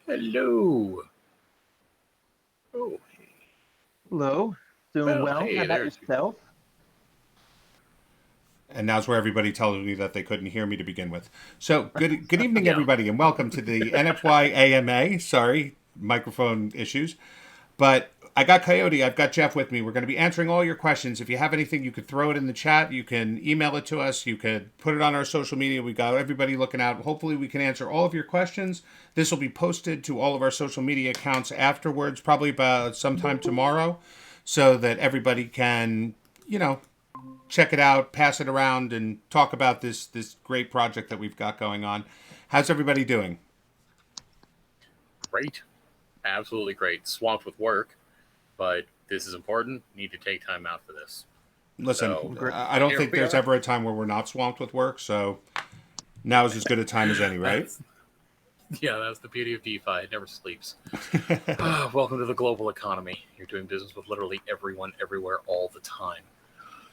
Hello. Oh, Hello, doing well, well. How hey, about there's you. yourself? And now's where everybody tells me that they couldn't hear me to begin with. So good evening, Yeah. everybody, and welcome to the NFY AMA. Sorry, microphone issues. But I got Coyote, I've got Jeff with me. We're going to be answering all your questions. If you have anything, you could throw it in the chat. You can email it to us. You could put it on our social media. We got everybody looking out. Hopefully, we can answer all of your questions. This will be posted to all of our social media accounts afterwards, probably about sometime tomorrow, so that everybody can, you know, check it out, pass it around, and talk about this great project that we've got going on. How's everybody doing? Great. Absolutely great. Swamped with work, but this is important. Need to take time out for this. Listen, So Great. I don't here think we there's are. ever a time where we're not swamped with work, so now is as good a time as any, right? That's yeah, that's the beauty of DeFi. It never sleeps. Welcome to the global economy. You're doing business with literally everyone, everywhere, all the time.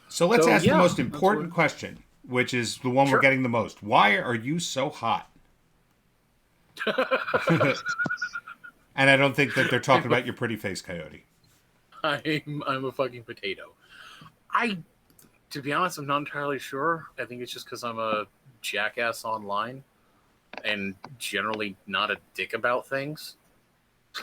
So let's So ask the yeah, most that's what. important question, which is the one we're Sure. getting the most. Why are you so hot? And I don't think that they're talking I'm a about your pretty face, Coyote. I'm a fucking potato. I To be honest, I'm not entirely sure. I think it's just because I'm a jackass online and generally not a dick about things.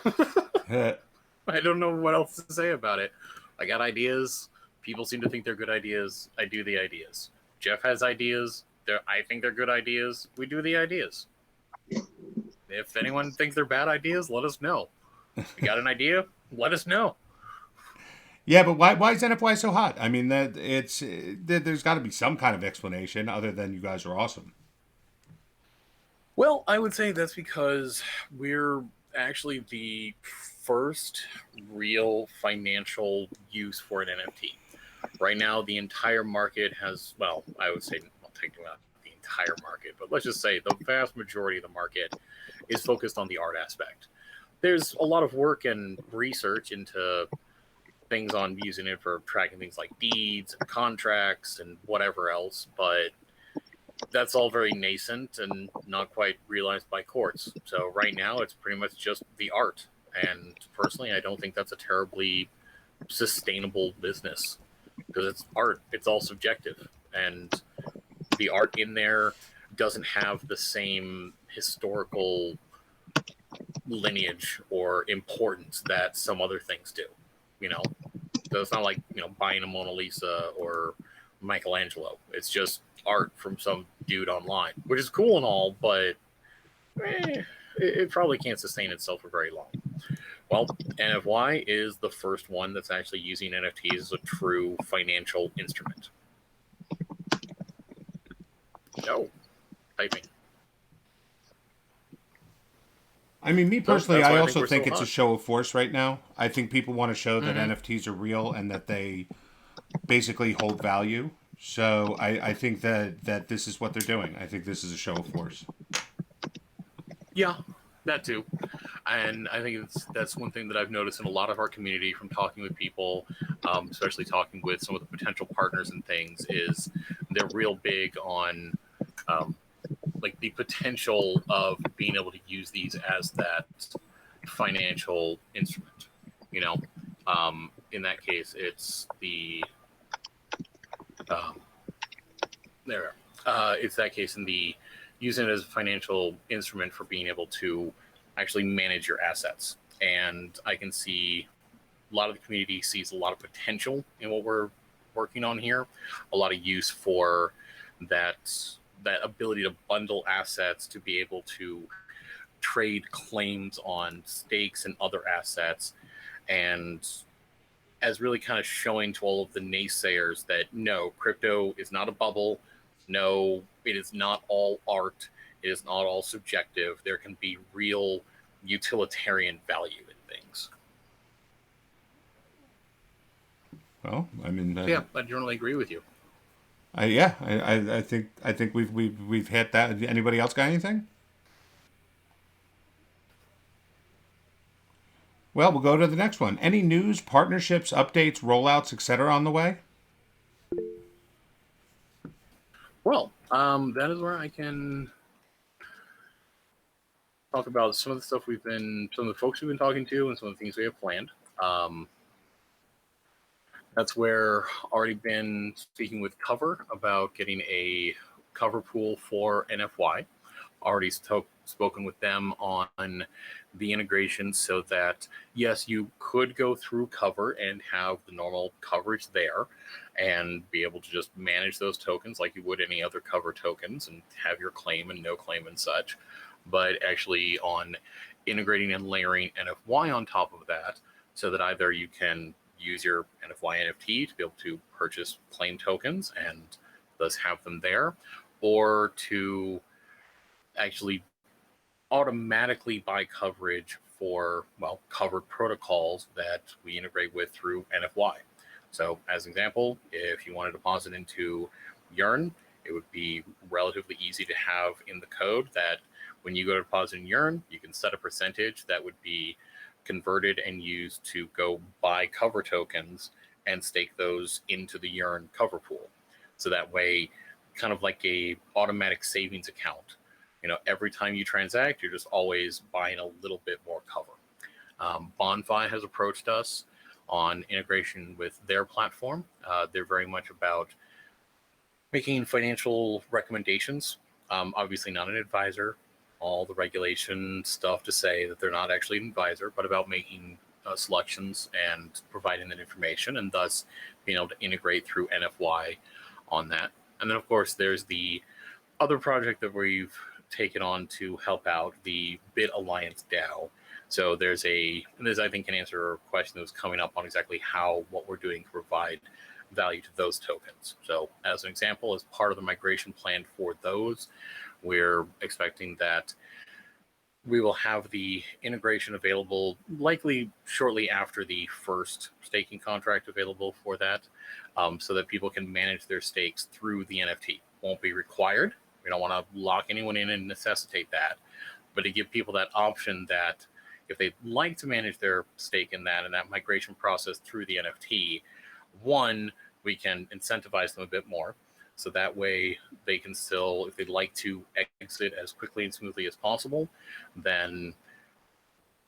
I don't know what else to say about it. I got ideas. People seem to think they're good ideas. I do the ideas. Jeff has ideas. I think they're good ideas. We do the ideas. If anyone thinks they're bad ideas, let us know. You got an idea? Let us know. Yeah, but why is NFY so hot? I mean, there's got to be some kind of explanation other than you guys are awesome. Well, I would say that's because we're actually the first real financial use for an NFT. Right now, the entire market has, well, I would say, well, technically not the entire market, but let's just say the vast majority of the market is focused on the art aspect. There's a lot of work and research into things on using it for tracking things like deeds and contracts and whatever else, but that's all very nascent and not quite realized by courts. So right now, it's pretty much just the art. And personally, I don't think that's a terribly sustainable business because it's art. It's all subjective, and the art in there doesn't have the same historical lineage or importance that some other things do. You know, so it's not like buying a Mona Lisa or Michelangelo. It's just art from some dude online, which is cool and all, but it probably can't sustain itself for very long. Well, NFY is the first one that's actually using NFTs as a true financial instrument. Oh, typing. I mean, me So personally, that's I why I think also we're so think it's a hot. show of force right now. I think people want to show that Mm-hmm. NFTs are real and that they basically hold value. So I think that this is what they're doing. I think this is a show of force. Yeah, that too. And I think that's one thing that I've noticed in a lot of our community from talking with people, especially talking with some of the potential partners and things, is they're real big on um, like the potential of being able to use these as that financial instrument. You know, in that case, it's the um, there. It's that case in the using it as a financial instrument for being able to actually manage your assets. And I can see a lot of the community sees a lot of potential in what we're working on here, a lot of use for that that ability to bundle assets to be able to trade claims on stakes and other assets, and as really kind of showing to all of the naysayers that no, crypto is not a bubble. No, it is not all art. It is not all subjective. There can be real utilitarian value in things. Well, I mean, So yeah, I generally agree with you. yeah, I think we've hit that. Anybody else got anything? Well, we'll go to the next one. Any news, partnerships, updates, rollouts, etc. on the way? Well, that is where I can talk about some of the stuff some of the folks we've been talking to, and some of the things we have planned. That's where already been speaking with Cover about getting a cover pool for NFY. Already spoken with them on the integration so that, yes, you could go through Cover and have the normal coverage there and be able to just manage those tokens like you would any other Cover tokens and have your claim and no claim and such. But actually on integrating and layering NFY on top of that so that either you can use your NFY NFT to be able to purchase claim tokens and thus have them there, or to actually automatically buy coverage for, well, covered protocols that we integrate with through NFY. So as an example, if you want to deposit into Yearn, it would be relatively easy to have in the code that when you go to deposit in Yearn, you can set a percentage that would be converted and used to go buy cover tokens and stake those into the Yearn cover pool. So that way, kind of like a automatic savings account. Every time you transact, you're just always buying a little bit more cover. Bonfi has approached us on integration with their platform. They're very much about making financial recommendations. Obviously not an advisor, all the regulation stuff to say that they're not actually an advisor, but about making selections and providing that information, and thus being able to integrate through NFY on that. And then, of course, there's the other project that we've taken on to help out, the Bit Alliance DAO. So there's I think, can answer a question that was coming up on exactly what we're doing to provide value to those tokens. So as an example, as part of the migration plan for those, we're expecting that we will have the integration available likely shortly after the first staking contract available for that, so that people can manage their stakes through the NFT. Won't be required. We don't want to lock anyone in and necessitate that, but to give people that option that if they'd like to manage their stake in that and that migration process through the NFT, one, we can incentivize them a bit more. So that way they can still, if they'd like to exit as quickly and smoothly as possible, then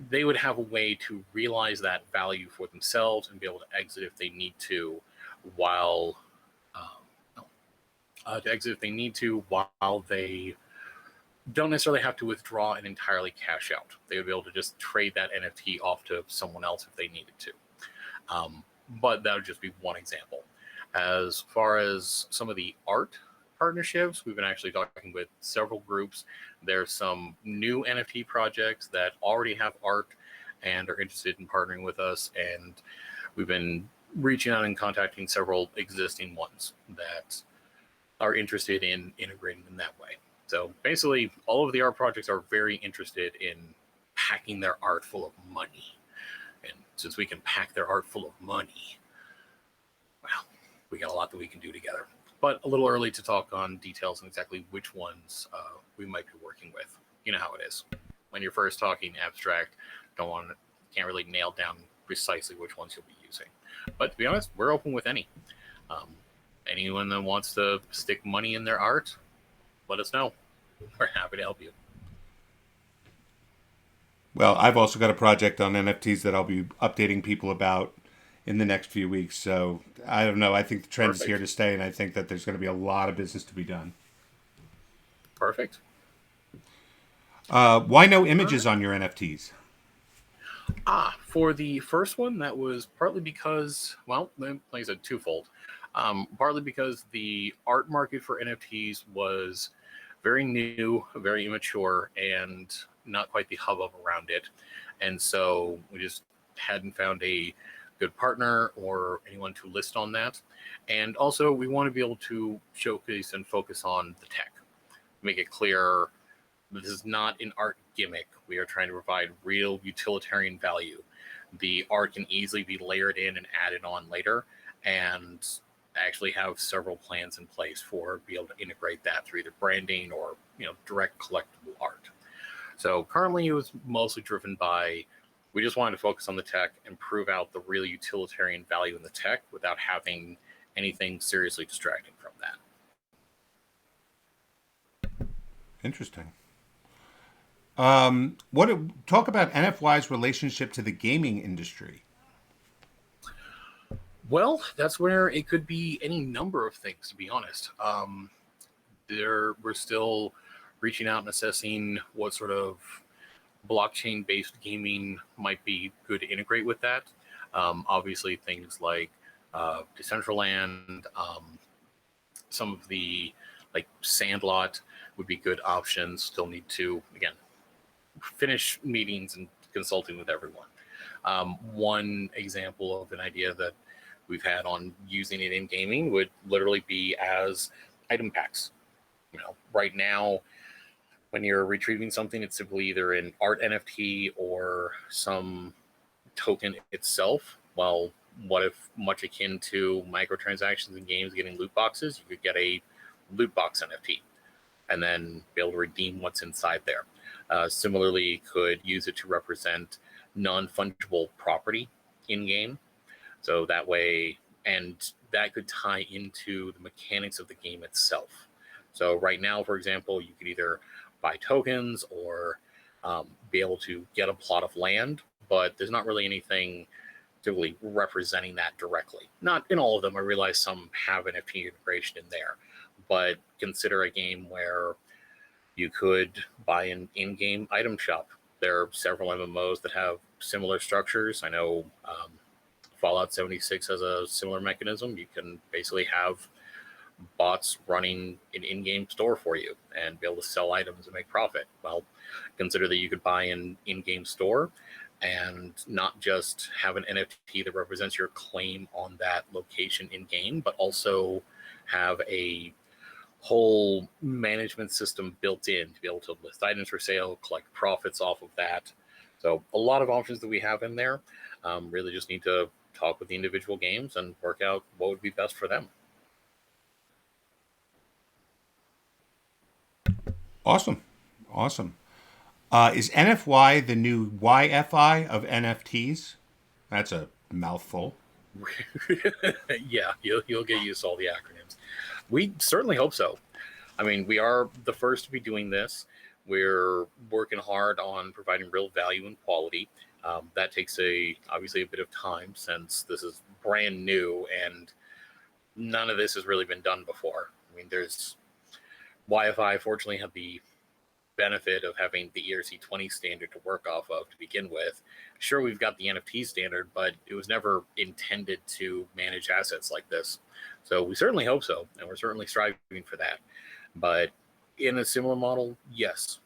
they would have a way to realize that value for themselves and be able to exit if they need to while they don't necessarily have to withdraw and entirely cash out. They would be able to just trade that NFT off to someone else if they needed to. But that would just be one example. As far as some of the art partnerships, we've been actually talking with several groups. There's some new NFT projects that already have art and are interested in partnering with us, and we've been reaching out and contacting several existing ones that are interested in integrating in that way. So basically, all of the art projects are very interested in packing their art full of money. And since we can pack their art full of money, well, we got a lot that we can do together. But a little early to talk on details on exactly which ones we might be working with. You know how it is. When you're first talking abstract, can't really nail down precisely which ones you'll be using. But to be honest, we're open with any. Anyone that wants to stick money in their art, let us know. We're happy to help you. Well, I've also got a project on NFTs that I'll be updating people about in the next few weeks. So I don't know. I think the trend is here to stay, and I think that there's going to be a lot of business to be done. Perfect. Why no images on your NFTs? For the first one, that was partly because, well, like I said, twofold. Partly because the art market for NFTs was very new, very immature, and not quite the hubbub around it. And so we just hadn't found a good partner or anyone to list on that. And also, we want to be able to showcase and focus on the tech. Make it clear this is not an art gimmick. We are trying to provide real utilitarian value. The art can easily be layered in and added on later, and actually have several plans in place for be able to integrate that through either branding or direct collectible art. So currently it was mostly driven by, we just wanted to focus on the tech and prove out the real utilitarian value in the tech without having anything seriously distracting from that. Interesting. Talk about NFY's relationship to the gaming industry? Well, that's where it could be any number of things, to be honest. We're still reaching out and assessing what sort of blockchain-based gaming might be good to integrate with that. Obviously, things like Decentraland, some of the like Sandlot would be good options. Still need to again finish meetings and consulting with everyone. One example of an idea that we've had on using it in gaming would literally be as item packs. Right now, when you're retrieving something, it's simply either an art NFT or some token itself. Well, what if, much akin to microtransactions in games getting loot boxes, you could get a loot box NFT and then be able to redeem what's inside there. Similarly, could use it to represent non-fungible property in game. So that way, and that could tie into the mechanics of the game itself. So right now, for example, you could either buy tokens or be able to get a plot of land, but there's not really anything typically representing that directly. Not in all of them. I realize some have NFT integration in there, but consider a game where you could buy an in-game item shop. There are several MMOs that have similar structures. I know Fallout 76 has a similar mechanism. You can basically have bots running an in-game store for you and be able to sell items and make profit. Well, consider that you could buy an in-game store and not just have an NFT that represents your claim on that location in game, but also have a whole management system built in to be able to list items for sale, collect profits off of that. So a lot of options that we have in there. Really just need to talk with the individual games and work out what would be best for them. Awesome. Awesome. Is NFY the new YFI of NFTs? That's a mouthful. Yeah, you'll get used to all the acronyms. We certainly hope so. I mean, we are the first to be doing this. We're working hard on providing real value and quality. That takes obviously a bit of time since this is brand new and none of this has really been done before. I mean, there's YFI fortunately had the benefit of having the ERC20 standard to work off of to begin with. Sure, we've got the NFT standard, but it was never intended to manage assets like this. So we certainly hope so, and we're certainly striving for that. But in a similar model, yes,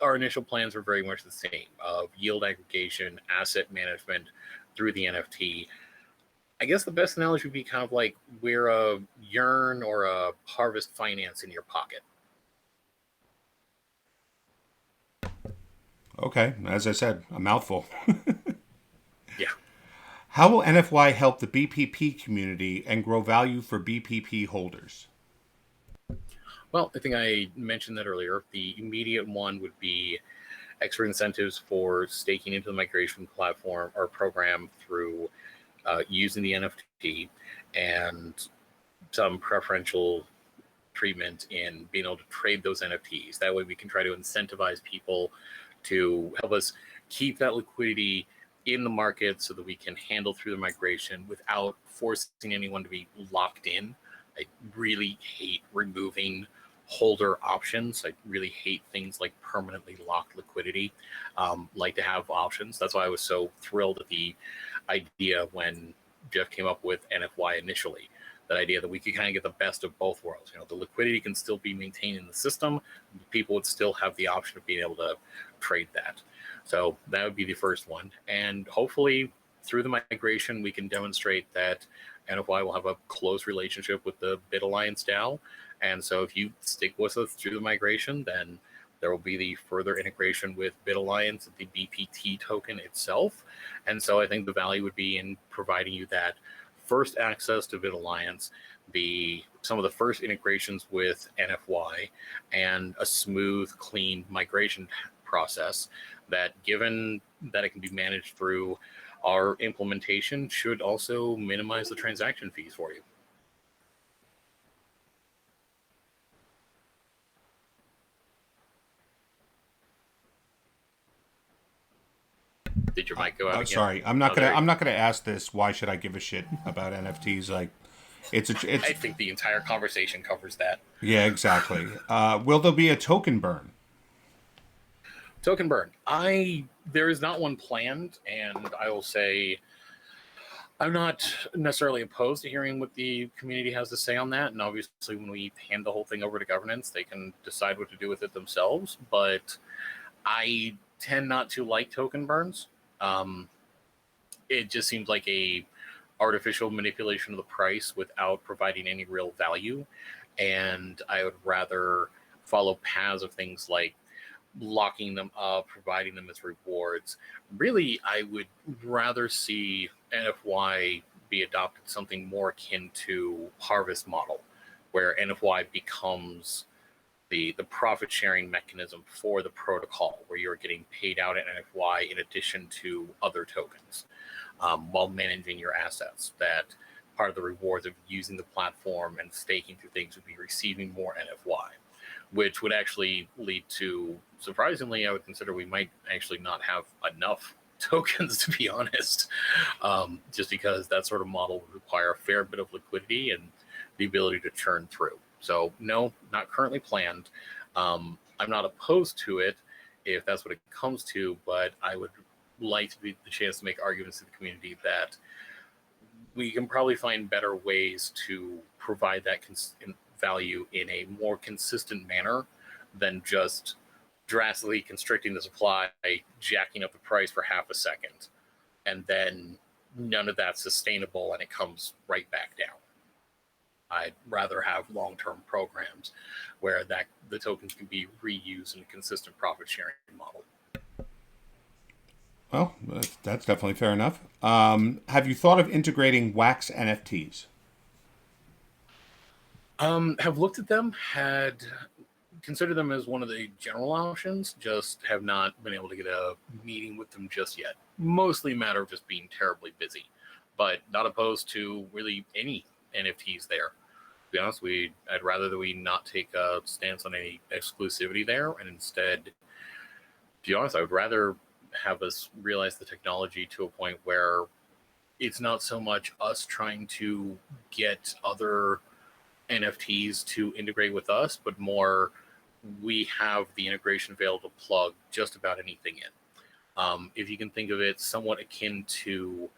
our initial plans were very much the same of yield aggregation, asset management through the NFT. I guess the best analogy would be kind of like we're a Yearn or a Harvest Finance in your pocket. Okay, as I said, a mouthful. Yeah. How will NFY help the BPP community and grow value for BPP holders? Well, I think I mentioned that earlier. The immediate one would be extra incentives for staking into the migration platform or program through using the NFT and some preferential treatment in being able to trade those NFTs. That way we can try to incentivize people to help us keep that liquidity in the market so that we can handle through the migration without forcing anyone to be locked in. I really hate removing holder options. I really hate things like permanently locked liquidity. Like to have options. That's why I was so thrilled at the idea when Jeff came up with NFY initially. That idea that we could kind of get the best of both worlds. The liquidity can still be maintained in the system. People would still have the option of being able to trade that. So that would be the first one. And hopefully through the migration, we can demonstrate that NFY will have a close relationship with the Bit Alliance DAO. And so if you stick with us through the migration, then there will be the further integration with Bit Alliance, the BPT token itself. And so I think the value would be in providing you that first access to Bit Alliance, some of the first integrations with NFY, and a smooth, clean migration process that, given that it can be managed through our implementation, should also minimize the transaction fees for you. Did your mic go out again? Sorry, I'm not gonna ask this. Why should I give a shit about NFTs? Like, it's I think the entire conversation covers that. yeah, exactly. Will there be a token burn? Token burn. There is not one planned, and I will say I'm not necessarily opposed to hearing what the community has to say on that. And obviously, when we hand the whole thing over to governance, they can decide what to do with it themselves. But I tend not to like token burns. It just seems like a artificial manipulation of the price without providing any real value. And I would rather follow paths of things like locking them up, providing them as rewards. Really, I would rather see NFY be adopted something more akin to harvest model, where NFY becomes the profit sharing mechanism for the protocol, where you're getting paid out at NFY in addition to other tokens, while managing your assets. That part of the rewards of using the platform and staking through things would be receiving more NFY, which would actually lead to, surprisingly, I would consider we might actually not have enough tokens, to be honest, just because that sort of model would require a fair bit of liquidity and the ability to churn through. So no, not currently planned. I'm not opposed to it if that's what it comes to, but I would like to be the chance to make arguments to the community that we can probably find better ways to provide that value in a more consistent manner than just drastically constricting the supply, jacking up the price for half a second, and then none of that's sustainable and it comes right back down. I'd rather have long-term programs where the tokens can be reused in a consistent profit sharing model. Well, that's definitely fair enough. Have you thought of integrating wax NFTs? Have looked at them, had considered them as one of the general options, just have not been able to get a meeting with them just yet. Mostly a matter of just being terribly busy, but not opposed to really any NFTs there. To be honest, I'd rather that we not take a stance on any exclusivity there, and instead, to be honest, I would rather have us realize the technology to a point where it's not so much us trying to get other NFTs to integrate with us, but more we have the integration available to plug just about anything in. If you can think of it somewhat akin to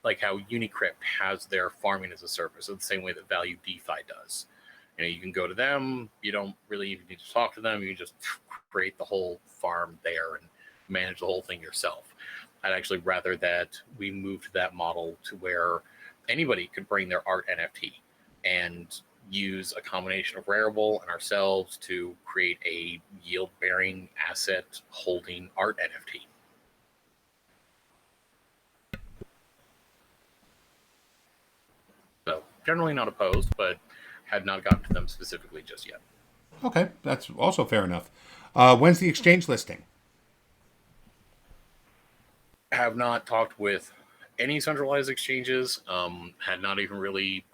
like how Unicrypt has their farming as a service, in the same way that Value DeFi does. You can go to them. You don't really even need to talk to them. You can just create the whole farm there and manage the whole thing yourself. I'd actually rather that we move to that model to where anybody could bring their art NFT and use a combination of Rarible and ourselves to create a yield-bearing asset holding art NFT. So generally not opposed, but had not gotten to them specifically just yet. Okay, that's also fair enough. When's the exchange listing? Have not talked with any centralized exchanges. Had not even really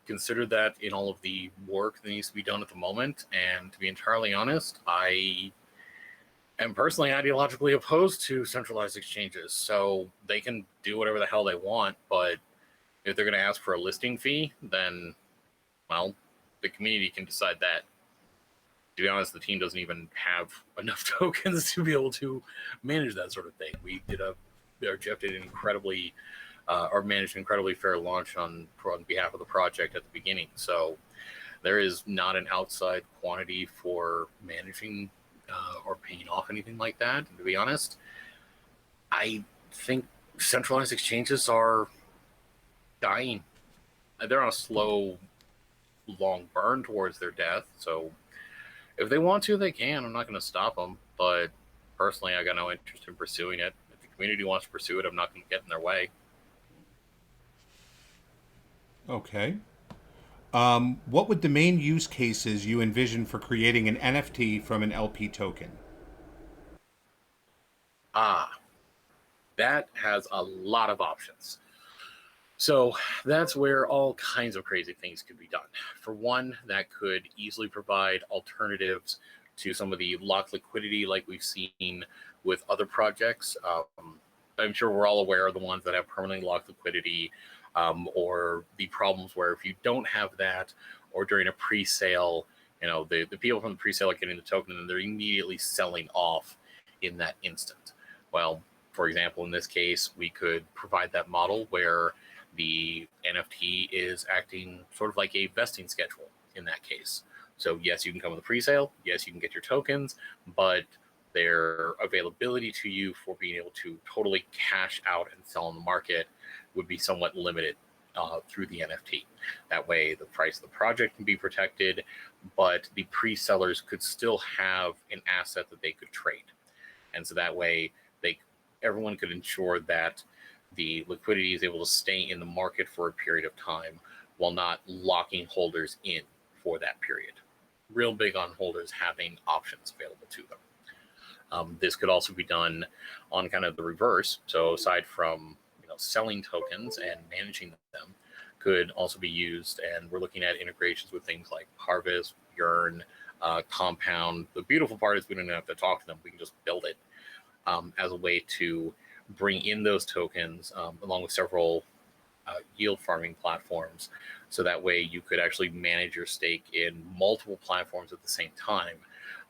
considered that in all of the work that needs to be done at the moment. And to be entirely honest, I am personally ideologically opposed to centralized exchanges. So they can do whatever the hell they want, but if they're going to ask for a listing fee, then, well, the community can decide that. To be honest, the team doesn't even have enough tokens to be able to manage that sort of thing. Jeff did an incredibly, or managed an incredibly fair launch on behalf of the project at the beginning. So there is not an outside quantity for managing or paying off anything like that. And to be honest, I think centralized exchanges are dying. They're on a slow, long burn towards their death. So if they want to, they can. I'm not going to stop them. But personally, I got no interest in pursuing it. If the community wants to pursue it, I'm not going to get in their way. Okay. What would the main use cases you envision for creating an NFT from an LP token? That has a lot of options. So that's where all kinds of crazy things could be done. For one, that could easily provide alternatives to some of the locked liquidity like we've seen with other projects. I'm sure we're all aware of the ones that have permanently locked liquidity, or the problems where if you don't have that, or during a pre-sale, the people from the pre-sale are getting the token and they're immediately selling off in that instant. Well, for example, in this case, we could provide that model where the NFT is acting sort of like a vesting schedule in that case. So yes, you can come with a pre-sale. Yes, you can get your tokens, but their availability to you for being able to totally cash out and sell on the market would be somewhat limited through the NFT. That way, the price of the project can be protected, but the pre-sellers could still have an asset that they could trade. And so that way, everyone could ensure that the liquidity is able to stay in the market for a period of time while not locking holders in for that period. Real big on holders having options available to them. This could also be done on kind of the reverse. So aside from selling tokens and managing them, could also be used, and we're looking at integrations with things like Harvest, Yearn, Compound. The beautiful part is we don't even have to talk to them; we can just build it as a way to bring in those tokens, along with several yield farming platforms. So that way you could actually manage your stake in multiple platforms at the same time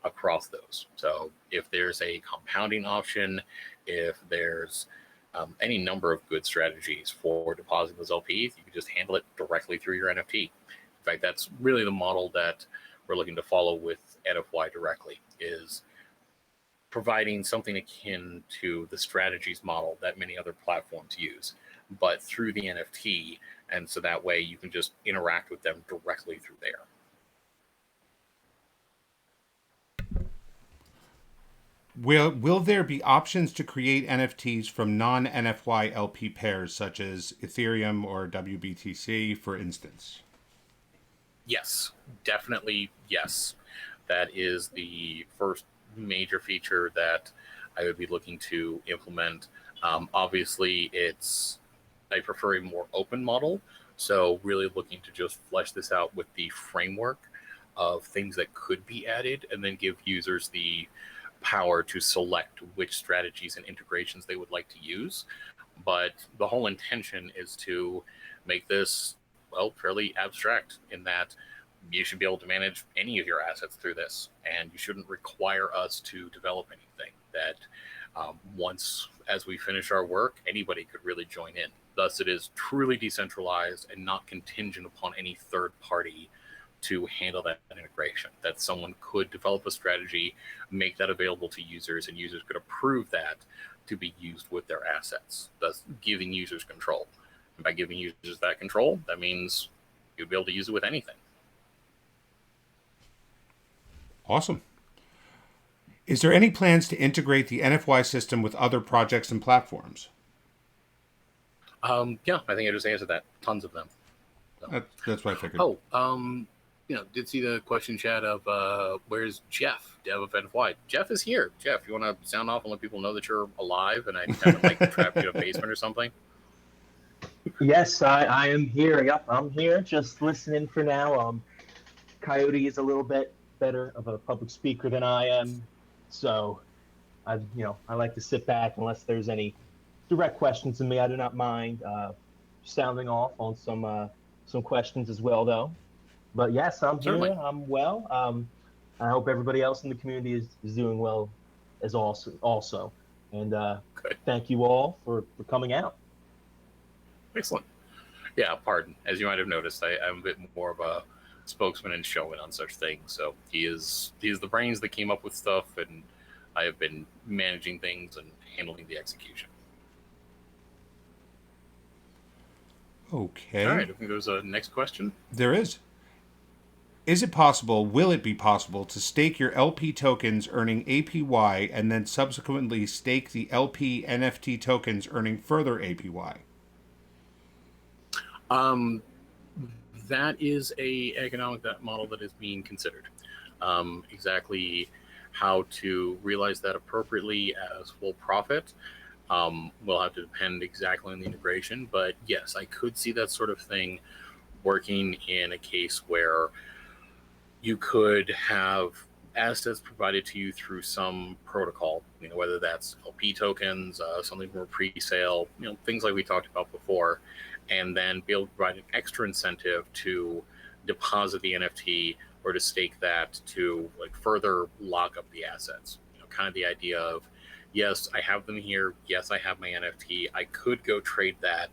across those. So if there's a compounding option, if there's any number of good strategies for depositing those LPs, you can just handle it directly through your NFT. In fact, that's really the model that we're looking to follow with NFY directly, is providing something akin to the strategies model that many other platforms use, but through the NFT. And so that way you can just interact with them directly through there. Will there be options to create NFTs from non-NFY LP pairs such as Ethereum or WBTC, for instance? Yes, definitely yes. That is the first major feature that I would be looking to implement. Obviously, I prefer a more open model, so really looking to just flesh this out with the framework of things that could be added, and then give users the power to select which strategies and integrations they would like to use. But the whole intention is to make this, well, fairly abstract in that you should be able to manage any of your assets through this, and you shouldn't require us to develop anything. That once, as we finish our work, anybody could really join in. Thus, it is truly decentralized and not contingent upon any third party to handle that integration. That someone could develop a strategy, make that available to users, and users could approve that to be used with their assets, thus giving users control. And by giving users that control, that means you'll be able to use it with anything. Awesome. Is there any plans to integrate the NFY system with other projects and platforms? Yeah, I think I just answered that. Tons of them. So. That's what I figured. Oh, did see the question chat of where's Jeff, dev of NFY? Jeff is here. Jeff, you want to sound off and let people know that you're alive and I haven't trapped you in a basement or something? Yes, I am here. Yep, I'm here. Just listening for now. Coyote is a little bit better of a public speaker than I am, so I like to sit back unless there's any direct questions to me. I do not mind sounding off on some questions as well, though. But yes, I'm Certainly. here. I'm well. I hope everybody else in the community is doing well as also. And thank you all for coming out. Excellent. Yeah, pardon. As you might have noticed, I'm a bit more of a spokesman and showman on such things. So he is the brains that came up with stuff, and I have been managing things and handling the execution. Okay. All right. I think there's a next question. There is. Is it possible, will it be possible, to stake your LP tokens earning APY and then subsequently stake the LP NFT tokens earning further APY? That is a economic model that is being considered. Exactly how to realize that appropriately as full profit will have to depend exactly on the integration. But yes, I could see that sort of thing working in a case where you could have assets provided to you through some protocol, whether that's LP tokens, something from a pre-sale, things like we talked about before, and then be able to provide an extra incentive to deposit the NFT or to stake that to like further lock up the assets. Kind of the idea of, yes, I have them here. Yes, I have my NFT. I could go trade that,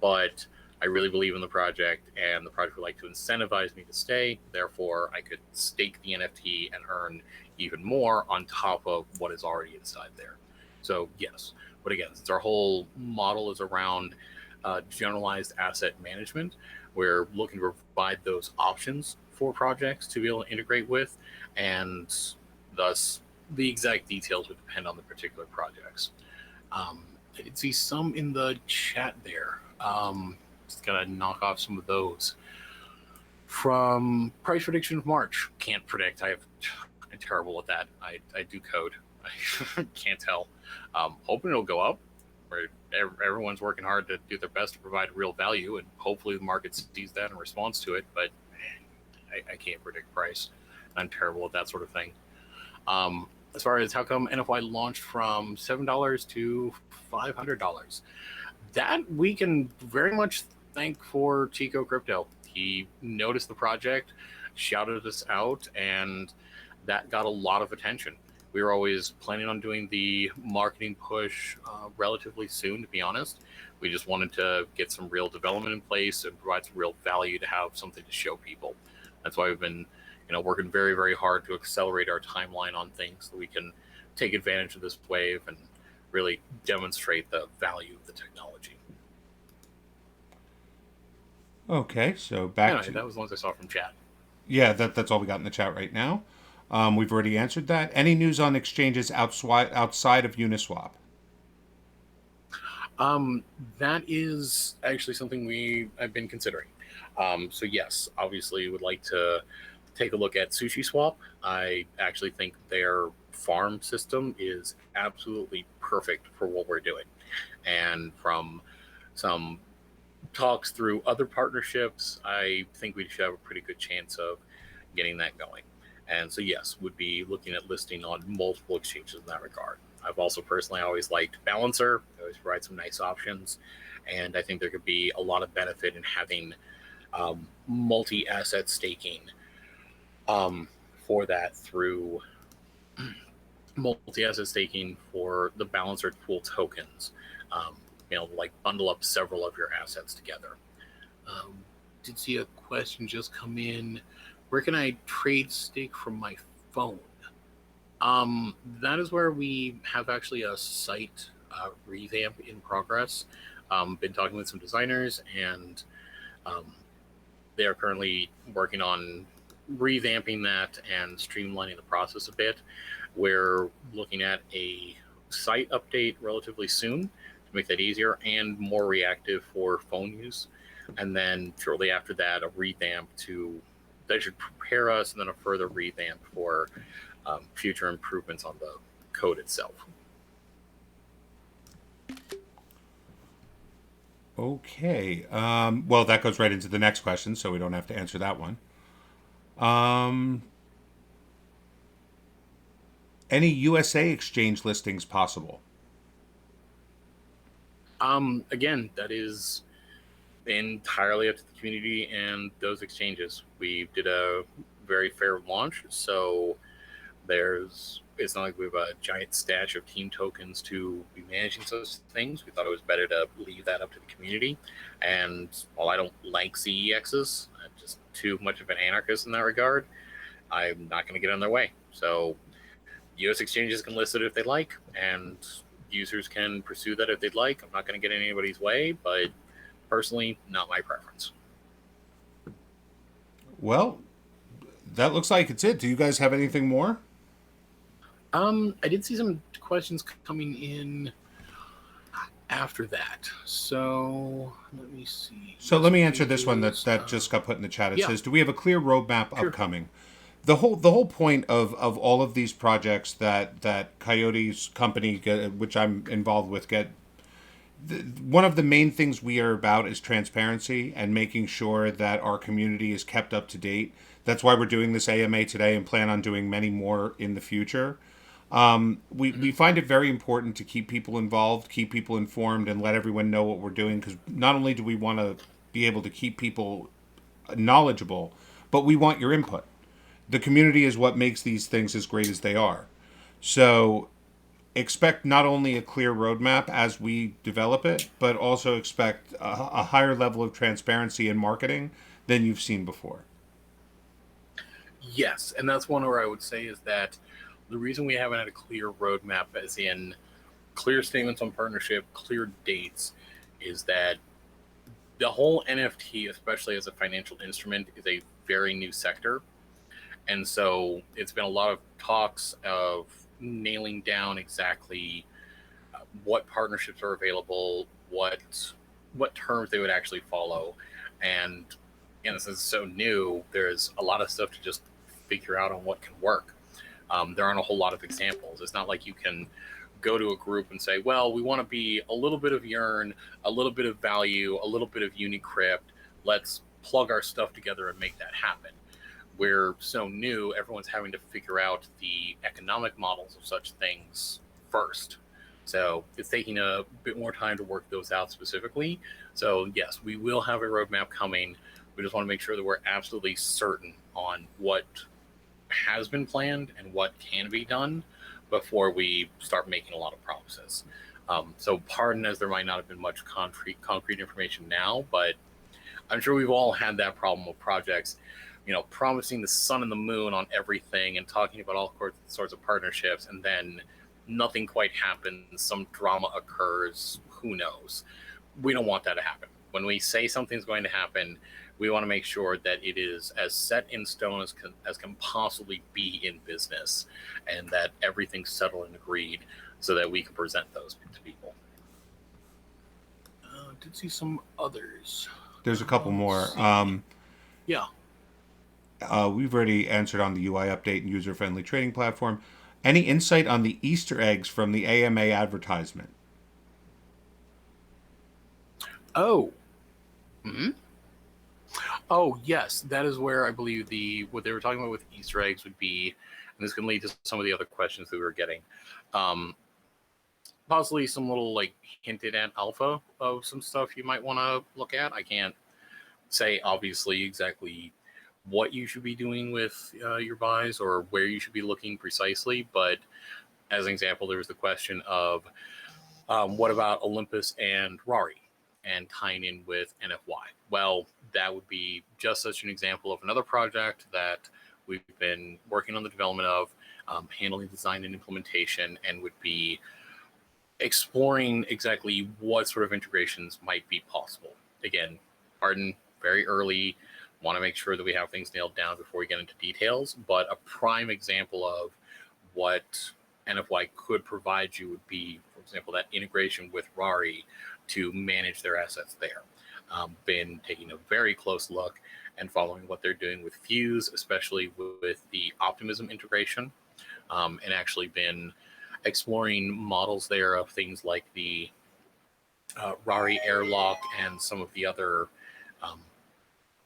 but I really believe in the project, and the project would like to incentivize me to stay. Therefore, I could stake the NFT and earn even more on top of what is already inside there. So, yes. But again, since our whole model is around generalized asset management, we're looking to provide those options for projects to be able to integrate with, and thus the exact details would depend on the particular projects. I did see some in the chat there. Just gotta knock off some of those. From price prediction of March, can't predict. I'm terrible at that. I do code. I can't tell. Hoping it'll go up. Everyone's working hard to do their best to provide real value, and hopefully the market sees that and responds to it. But I can't predict price. I'm terrible at that sort of thing. As far as how come NFY launched from $7 to $500, that we can very much thank for Chico Crypto. He noticed the project, shouted us out, and that got a lot of attention. We were always planning on doing the marketing push relatively soon, to be honest. We just wanted to get some real development in place and provide some real value to have something to show people. That's why we've been working very, very hard to accelerate our timeline on things so we can take advantage of this wave and really demonstrate the value of the technology. Okay, so back anyway, to... that was the ones I saw from chat. Yeah, that's all we got in the chat right now. We've already answered that. Any news on exchanges outside of Uniswap? That is actually something I've been considering. So yes, obviously would like to take a look at SushiSwap. I actually think their farm system is absolutely perfect for what we're doing. And from some talks through other partnerships, I think we should have a pretty good chance of getting that going. And so yes, would be looking at listing on multiple exchanges in that regard. I've also personally always liked Balancer. They always provide some nice options. And I think there could be a lot of benefit in having multi-asset staking for that through multi-asset staking for the Balancer pool tokens. Like bundle up several of your assets together. Did see a question just come in. Where can I trade stake from my phone? That is where we have actually a site revamp in progress. Been talking with some designers, and they are currently working on revamping that and streamlining the process a bit. We're looking at a site update relatively soon to make that easier and more reactive for phone use. And then shortly after that, a revamp that should prepare us, and then a further revamp for future improvements on the code itself. Okay. Well, that goes right into the next question, so we don't have to answer that one. Any USA exchange listings possible? Again, that is entirely up to the community and those exchanges. We did a very fair launch, so it's not like we have a giant stash of team tokens to be managing such things. We thought it was better to leave that up to the community. And while I don't like CEXs, I'm just too much of an anarchist in that regard, I'm not going to get in their way. So US exchanges can list it if they like, and users can pursue that if they'd like. I'm not going to get in anybody's way, but personally, not my preference. Well, that looks like it's it. Do you guys have anything more? I did see some questions coming in after that. So let me see. So let me answer this one that just got put in the chat. It says, do we have a clear roadmap upcoming? The whole point of all of these projects that Coyote's company, which I'm involved with, one of the main things we are about is transparency and making sure that our community is kept up to date. That's why we're doing this AMA today and plan on doing many more in the future. We find it very important to keep people involved, keep people informed, and let everyone know what we're doing, because not only do we want to be able to keep people knowledgeable, but we want your input. The community is what makes these things as great as they are. So expect not only a clear roadmap as we develop it, but also expect a higher level of transparency in marketing than you've seen before. Yes, and that's one where I would say is that the reason we haven't had a clear roadmap, as in clear statements on partnership, clear dates, is that the whole NFT, especially as a financial instrument, is a very new sector. And so it's been a lot of talks of nailing down exactly what partnerships are available, what terms they would actually follow. And since it's so new, there's a lot of stuff to just figure out on what can work. There aren't a whole lot of examples. It's not like you can go to a group and say, well, we want to be a little bit of Yearn, a little bit of Value, a little bit of Unicrypt. Let's plug our stuff together and make that happen. We're so new, everyone's having to figure out the economic models of such things first. So it's taking a bit more time to work those out specifically. So yes, we will have a roadmap coming. We just want to make sure that we're absolutely certain on what has been planned and what can be done before we start making a lot of promises. So pardon as there might not have been much concrete information now, but I'm sure we've all had that problem with projects, promising the sun and the moon on everything and talking about all sorts of partnerships, and then nothing quite happens. Some drama occurs. Who knows? We don't want that to happen. When we say something's going to happen, we want to make sure that it is as set in stone as can possibly be in business, and that everything's settled and agreed so that we can present those to people. Did see some others. There's a couple more. Yeah. We've already answered on the UI update and user-friendly trading platform. Any insight on the Easter eggs from the AMA advertisement? Oh. Hmm. Oh, yes. That is where I believe what they were talking about with Easter eggs would be, and this can lead to some of the other questions that we were getting. Possibly some little hinted at alpha of some stuff you might want to look at. I can't say obviously exactly what you should be doing with your buys or where you should be looking precisely, but as an example, there was the question of what about Olympus and Rari and tying in with NFY? Well, that would be just such an example of another project that we've been working on the development of, handling design and implementation, and would be exploring exactly what sort of integrations might be possible. Again, pardon, very early, want to make sure that we have things nailed down before we get into details, but a prime example of what NFY could provide you would be, for example, that integration with Rari to manage their assets there. Been taking a very close look and following what they're doing with Fuse, especially with the Optimism integration, and actually been exploring models there of things like the Rari airlock and some of the other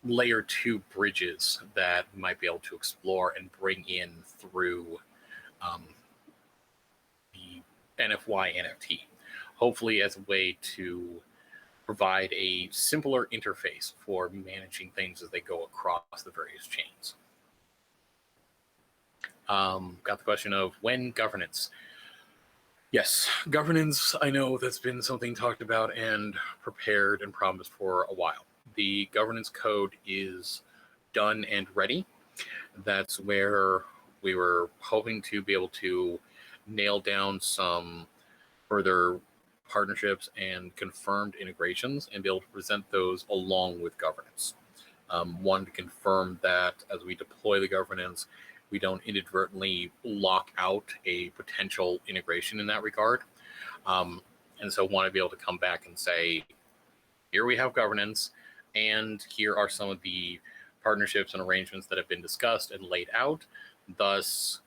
layer 2 bridges that we might be able to explore and bring in through the NFY NFT, hopefully as a way to provide a simpler interface for managing things as they go across the various chains. Got the question of when governance. Yes, governance, I know that's been something talked about and prepared and promised for a while. The governance code is done and ready. That's where we were hoping to be able to nail down some further partnerships and confirmed integrations and be able to present those along with governance. One, to confirm that as we deploy the governance, we don't inadvertently lock out a potential integration in that regard. And so want to be able to come back and say, here we have governance, and here are some of the partnerships and arrangements that have been discussed and laid out. Thus,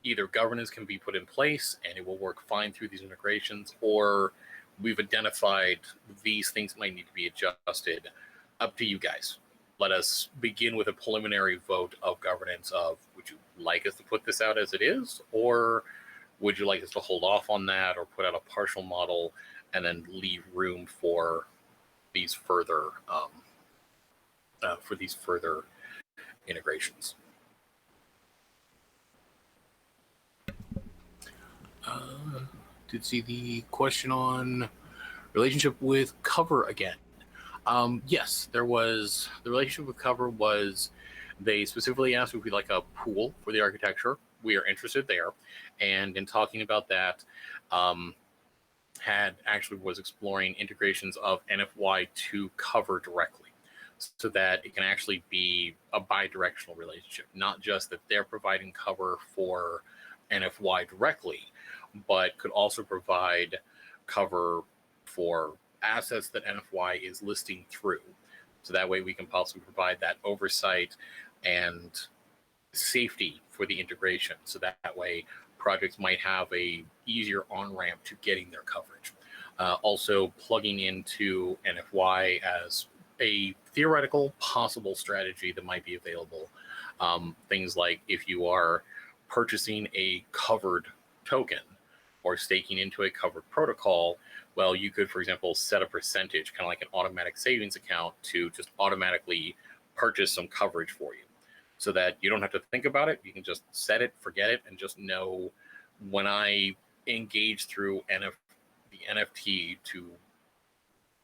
either governance can be put in place and it will work fine through these integrations, or we've identified these things might need to be adjusted. Up to you guys. Let us begin with a preliminary vote of governance of, would you like us to put this out as it is, or would you like us to hold off on that or put out a partial model and then leave room for these further integrations? Did see the question on relationship with cover again. Yes, there was the relationship with cover was they specifically asked if we'd like a pool for the architecture. We are interested there, and in talking about that, was exploring integrations of NFY to cover directly, so that it can actually be a bi-directional relationship, not just that they're providing cover for NFY directly, but could also provide cover for assets that NFY is listing through. So that way we can possibly provide that oversight and safety for the integration. So that way projects might have a easier on-ramp to getting their coverage. Also plugging into NFY as a theoretical possible strategy that might be available. Things like if you are purchasing a covered token or staking into a covered protocol, well, you could, for example, set a percentage, kind of like an automatic savings account, to just automatically purchase some coverage for you, so that you don't have to think about it. You can just set it, forget it, and just know when I engage through the NFT to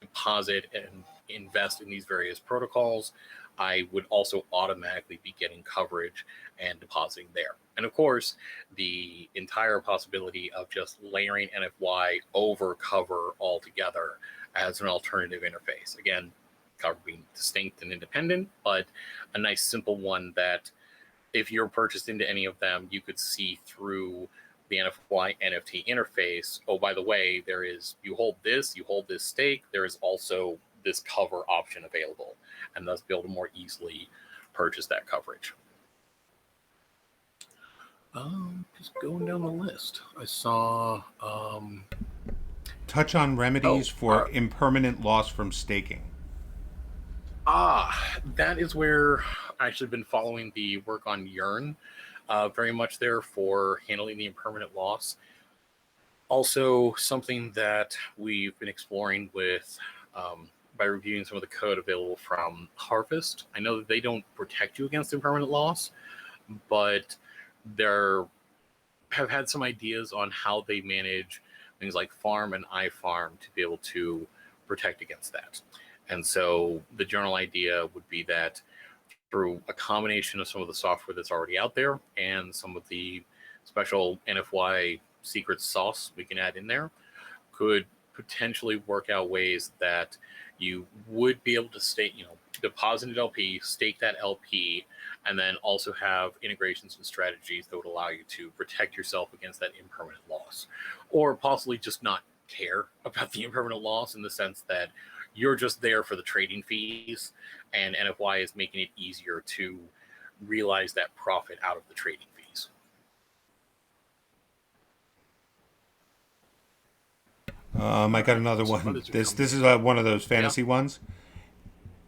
deposit and invest in these various protocols, I would also automatically be getting coverage and depositing there. And of course, the entire possibility of just layering NFY over cover altogether as an alternative interface. Again, cover being distinct and independent, but a nice simple one that if you're purchased into any of them, you could see through the NFY NFT interface. Oh, by the way, there is, you hold this stake, there is also this cover option available, and thus be able to more easily purchase that coverage. Just going down the list, I saw touch on remedies for impermanent loss from staking. That is where I've actually been following the work on Yearn, very much there for handling the impermanent loss. Also, something that we've been exploring with by reviewing some of the code available from Harvest. I know that they don't protect you against impermanent loss, but there have had some ideas on how they manage things like farm and iFarm to be able to protect against that. And so the general idea would be that through a combination of some of the software that's already out there and some of the special NFY secret sauce we can add in there, could potentially work out ways that you would be able to stake, deposit an LP, stake that LP, and then also have integrations and strategies that would allow you to protect yourself against that impermanent loss, or possibly just not care about the impermanent loss in the sense that you're just there for the trading fees, and NFY is making it easier to realize that profit out of the trading fees. I got another one. This is one of those fantasy ones.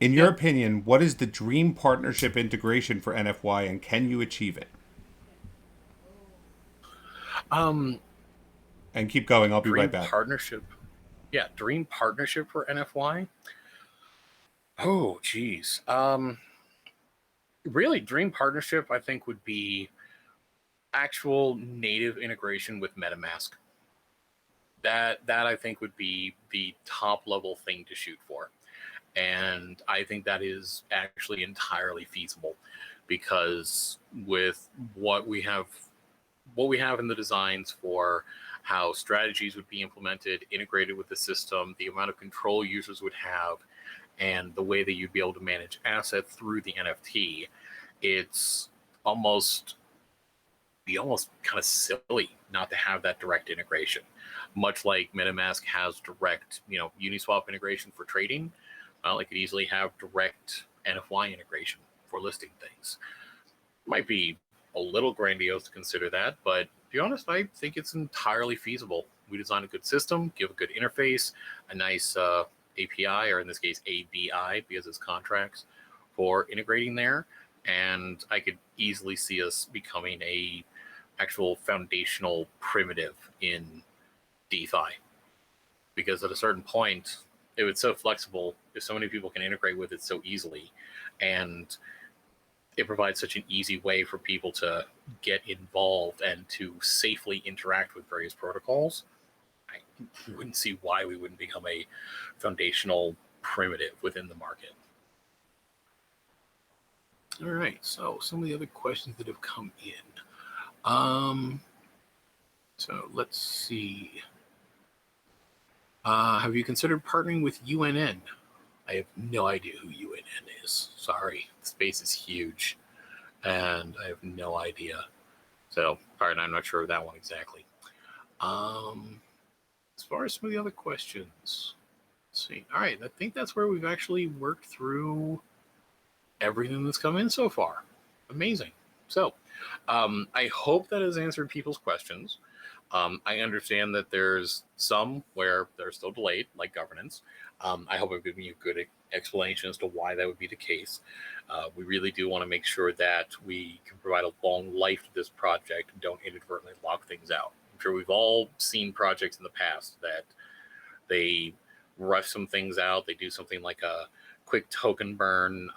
In your opinion, what is the dream partnership integration for NFY, and can you achieve it? And keep going. I'll be right back. Dream partnership for NFY. Oh, geez. Really, dream partnership, I think, would be actual native integration with MetaMask. That I think would be the top level thing to shoot for. And I think that is actually entirely feasible, because with what we have in the designs for how strategies would be implemented, integrated with the system, the amount of control users would have, and the way that you'd be able to manage assets through the NFT, it's almost kind of silly not to have that direct integration. Much like MetaMask has direct, Uniswap integration for trading, well, it could easily have direct NFY integration for listing things. Might be a little grandiose to consider that, but be honest, I think it's entirely feasible. We design a good system, give a good interface, a nice API, or in this case, ABI, because it's contracts for integrating there. And I could easily see us becoming a actual foundational primitive in DeFi, because at a certain point, it was so flexible. If so many people can integrate with it so easily, and it provides such an easy way for people to get involved and to safely interact with various protocols, I wouldn't see why we wouldn't become a foundational primitive within the market. All right, so some of the other questions that have come in. So let's see. Have you considered partnering with UNN? I have no idea who UNN is. Sorry, the space is huge, and I have no idea. So, pardon, I'm not sure of that one exactly. As far as some of the other questions, let's see. All right, I think that's where we've actually worked through everything that's come in so far. Amazing. So, I hope that has answered people's questions. I understand that there's some where they're still delayed, like governance. I hope I've given you a good explanation as to why that would be the case. We really do want to make sure that we can provide a long life to this project and don't inadvertently lock things out. I'm sure we've all seen projects in the past that they rush some things out. They do something like a quick token burn.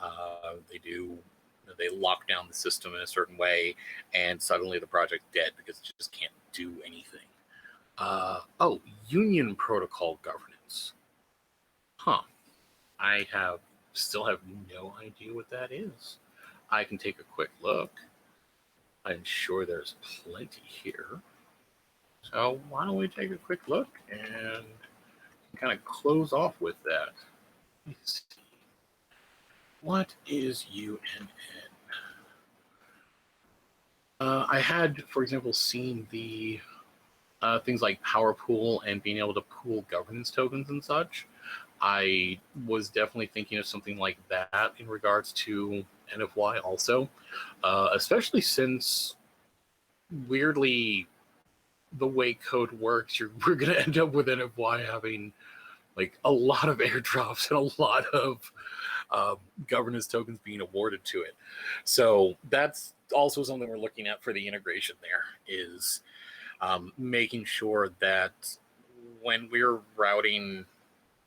They lock down the system in a certain way, and suddenly the project's dead because it just can't do anything. Union protocol governance. Huh. I still have no idea what that is. I can take a quick look. I'm sure there's plenty here. So why don't we take a quick look and kind of close off with that. Let's see. What is UNN? I had, for example, seen the things like Power Pool and being able to pool governance tokens and such. I was definitely thinking of something like that in regards to NFY also, especially since, weirdly, the way code works, we're going to end up with NFY having like a lot of airdrops and a lot of governance tokens being awarded to it. So that's also something we're looking at for the integration there, is making sure that when we're routing,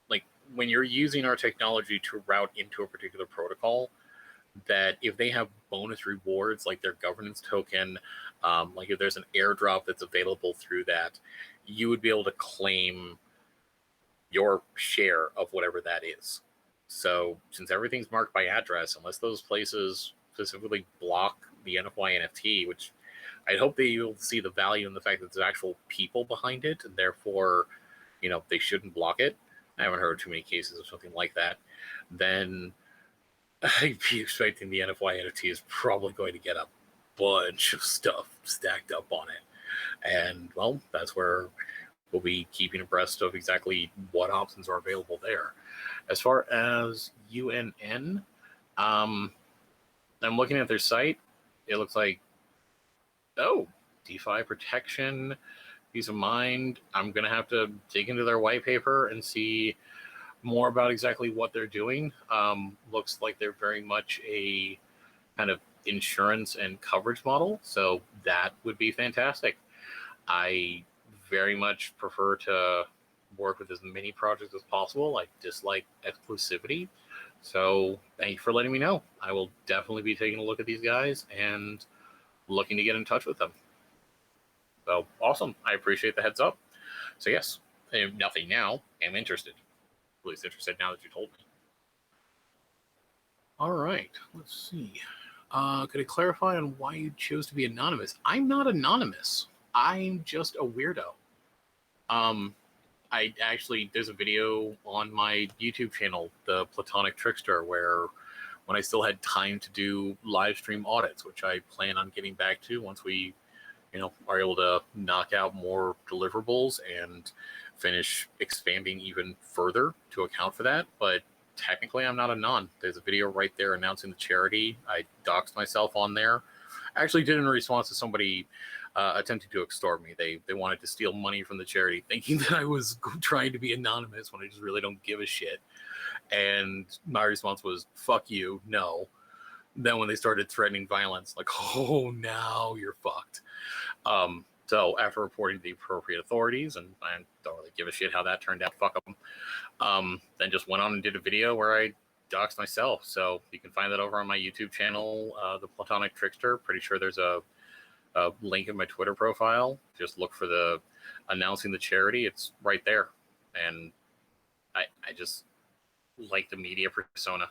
like when you're using our technology to route into a particular protocol, that if they have bonus rewards like their governance token, like if there's an airdrop that's available through that, you would be able to claim your share of whatever that is. So since everything's marked by address, unless those places specifically block the NFY NFT, which I'd hope they will see the value in the fact that there's actual people behind it, and therefore, they shouldn't block it. I haven't heard too many cases of something like that. Then I'd be expecting the NFY NFT is probably going to get a bunch of stuff stacked up on it. And, well, that's where we'll be keeping abreast of exactly what options are available there. As far as UNN, I'm looking at their site. It looks like, DeFi protection, peace of mind. I'm going to have to dig into their white paper and see more about exactly what they're doing. Looks like they're very much a kind of insurance and coverage model, so that would be fantastic. I very much prefer to work with as many projects as possible. I dislike exclusivity, so thank you for letting me know. I will definitely be taking a look at these guys and looking to get in touch with them. So awesome. I appreciate the heads up. So yes, nothing now. I'm interested. At least interested now that you told me. All right, let's see. Could I clarify on why you chose to be anonymous? I'm not anonymous. I'm just a weirdo. There's a video on my YouTube channel, The Platonic Trickster, where when I still had time to do live stream audits, which I plan on getting back to once we, are able to knock out more deliverables and finish expanding even further to account for that. But technically, I'm not a non. There's a video right there announcing the charity. I doxed myself on there. I actually did in response to somebody attempting to extort me. They wanted to steal money from the charity, thinking that I was trying to be anonymous when I just really don't give a shit. And my response was, "Fuck you, no." Then when they started threatening violence, like, "Oh, now you're fucked." So after reporting to the appropriate authorities, and I don't really give a shit how that turned out, fuck them. Then just went on and did a video where I doxed myself. So you can find that over on my YouTube channel, The Platonic Trickster. Pretty sure there's a link in my Twitter profile. Just look for the announcing the charity. It's right there. And I just like the media persona.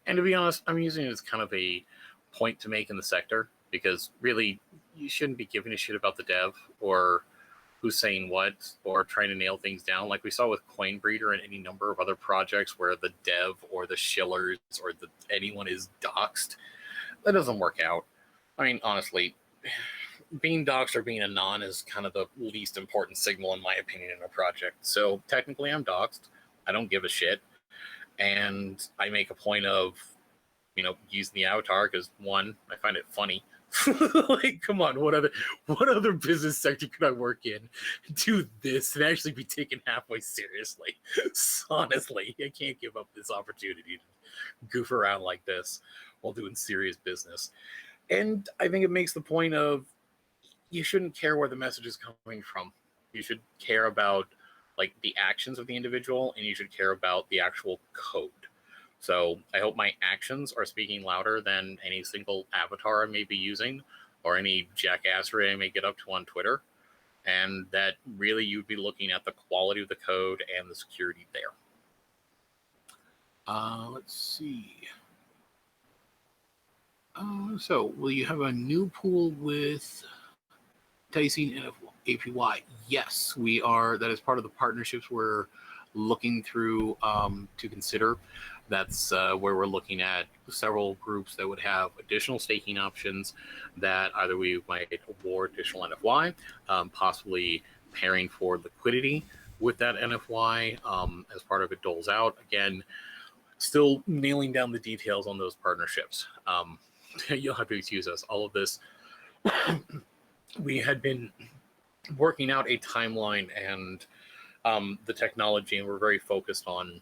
And to be honest, I'm using it as kind of a point to make in the sector, because really you shouldn't be giving a shit about the dev or who's saying what or trying to nail things down, like we saw with Coin Breeder and any number of other projects where the dev or the shillers or anyone is doxed. That doesn't work out. I mean, honestly, being doxed or being a non is kind of the least important signal, in my opinion, in a project. So technically I'm doxed. I don't give a shit. And I make a point of, using the avatar because, one, I find it funny. Like, come on, what other business sector could I work in, do this, and actually be taken halfway seriously? Honestly, I can't give up this opportunity to goof around like this while doing serious business. And I think it makes the point of, you shouldn't care where the message is coming from. You should care about like the actions of the individual, and you should care about the actual code. So I hope my actions are speaking louder than any single avatar I may be using or any jackassery I may get up to on Twitter, and that really you'd be looking at the quality of the code and the security there. Let's see. So will you have a new pool with Tyson and APY? Yes, we are. That is part of the partnerships we're looking through to consider. That's where we're looking at several groups that would have additional staking options that either we might award additional NFY, possibly pairing for liquidity with that NFY as part of it doles out. Again, still nailing down the details on those partnerships. You'll have to excuse us. All of this, we had been working out a timeline and the technology, and we're very focused on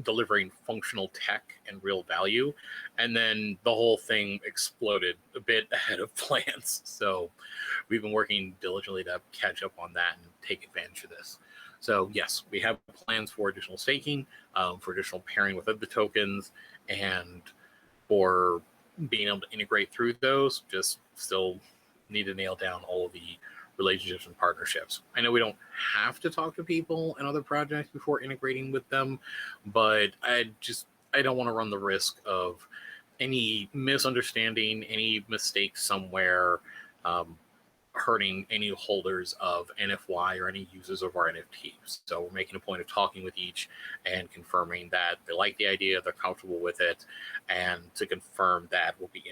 delivering functional tech and real value. And then the whole thing exploded a bit ahead of plans. So we've been working diligently to catch up on that and take advantage of this. So yes, we have plans for additional staking, for additional pairing with other tokens, and for being able to integrate through those. Just still need to nail down all of the relationships and partnerships. I know we don't have to talk to people and other projects before integrating with them, but I don't want to run the risk of any misunderstanding, any mistake somewhere, hurting any holders of NFY or any users of our NFTs. So we're making a point of talking with each and confirming that they like the idea, they're comfortable with it, and to confirm that we'll be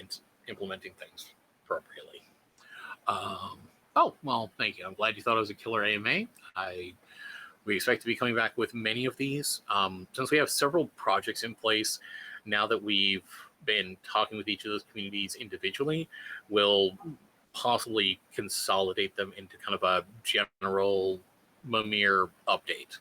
implementing things appropriately. Oh, well, thank you. I'm glad you thought it was a killer AMA. We expect to be coming back with many of these. Since we have several projects in place, now that we've been talking with each of those communities individually, we'll possibly consolidate them into kind of a general Mimir update,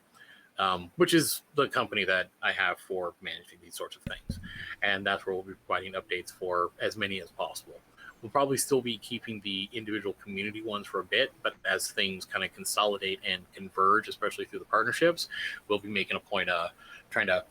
which is the company that I have for managing these sorts of things. And that's where we'll be providing updates for as many as possible. We'll probably still be keeping the individual community ones for a bit, but as things kind of consolidate and converge, especially through the partnerships, we'll be making a point of trying to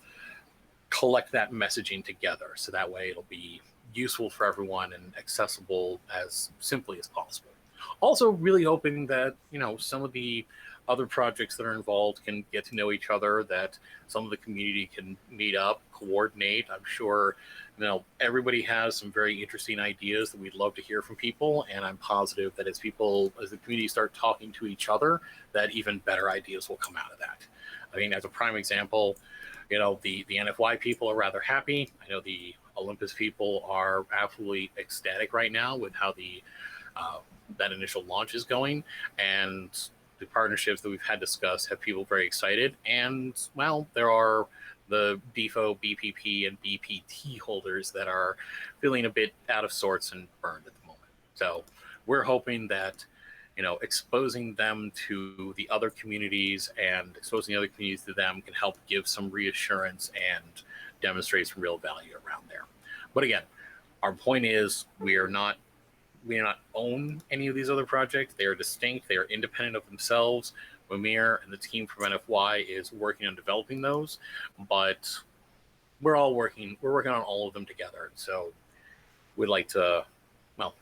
collect that messaging together. So that way it'll be useful for everyone and accessible as simply as possible. Also really hoping that, some of the other projects that are involved can get to know each other, that some of the community can meet up, coordinate. I'm sure, everybody has some very interesting ideas that we'd love to hear from people. And I'm positive that as the community start talking to each other, that even better ideas will come out of that. I mean, as a prime example, the NFY people are rather happy. I know the Olympus people are absolutely ecstatic right now with how that initial launch is going, and the partnerships that we've had discussed have people very excited. And well, there are the DeFo, BPP, and BPT holders that are feeling a bit out of sorts and burned at the moment. So we're hoping that, exposing them to the other communities and exposing the other communities to them can help give some reassurance and demonstrate some real value around there. But again, our point is we do not own any of these other projects. They are distinct. They are independent of themselves. Mimir and the team from NFY is working on developing those, but we're working on all of them together. So we'd like to, well,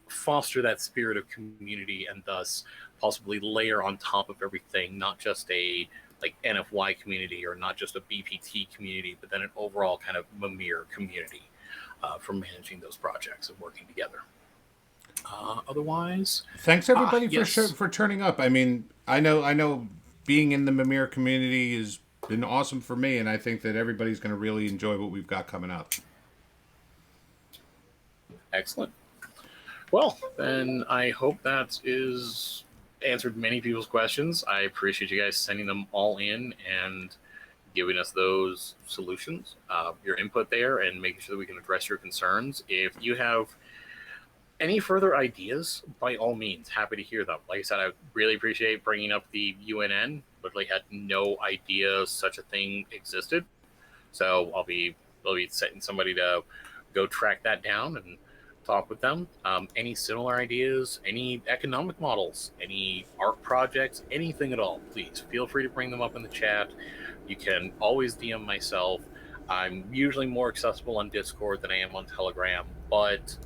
foster that spirit of community and thus possibly layer on top of everything, not just a like NFY community or not just a BPT community, but then an overall kind of Mimir community for managing those projects and working together. Otherwise, Thanks everybody yes. for turning up. I mean, I know being in the Mimir community has been awesome for me, and I think that everybody's going to really enjoy what we've got coming up. Excellent. Well, then I hope that is answered many people's questions. I appreciate you guys sending them all in and giving us those solutions, your input there, and making sure that we can address your concerns. If you have any further ideas, by all means, happy to hear them. Like I said, I really appreciate bringing up the UNN. Literally had no idea such a thing existed. So I'll be setting somebody to go track that down and talk with them. Any similar ideas, any economic models, any art projects, anything at all, please feel free to bring them up in the chat. You can always DM myself. I'm usually more accessible on Discord than I am on Telegram, but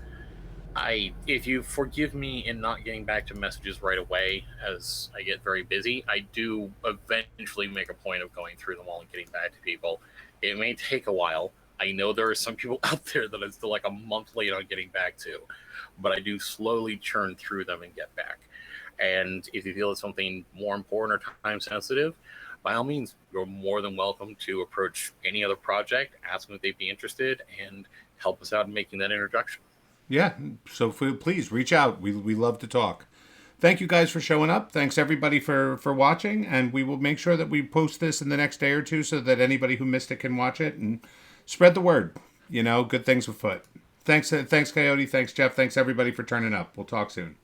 if you forgive me in not getting back to messages right away, as I get very busy, I do eventually make a point of going through them all and getting back to people. It may take a while. I know there are some people out there that I'm still like a month late on getting back to, but I do slowly churn through them and get back. And if you feel it's something more important or time sensitive, by all means, you're more than welcome to approach any other project, ask them if they'd be interested, and help us out in making that introduction. Yeah, so please reach out. We love to talk. Thank you guys for showing up. Thanks everybody for watching, and we will make sure that we post this in the next day or two so that anybody who missed it can watch it and spread the word. Good things afoot. Thanks, Coyote. Thanks, Jeff. Thanks everybody for turning up. We'll talk soon.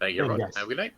Thank you, everyone. Have a good night.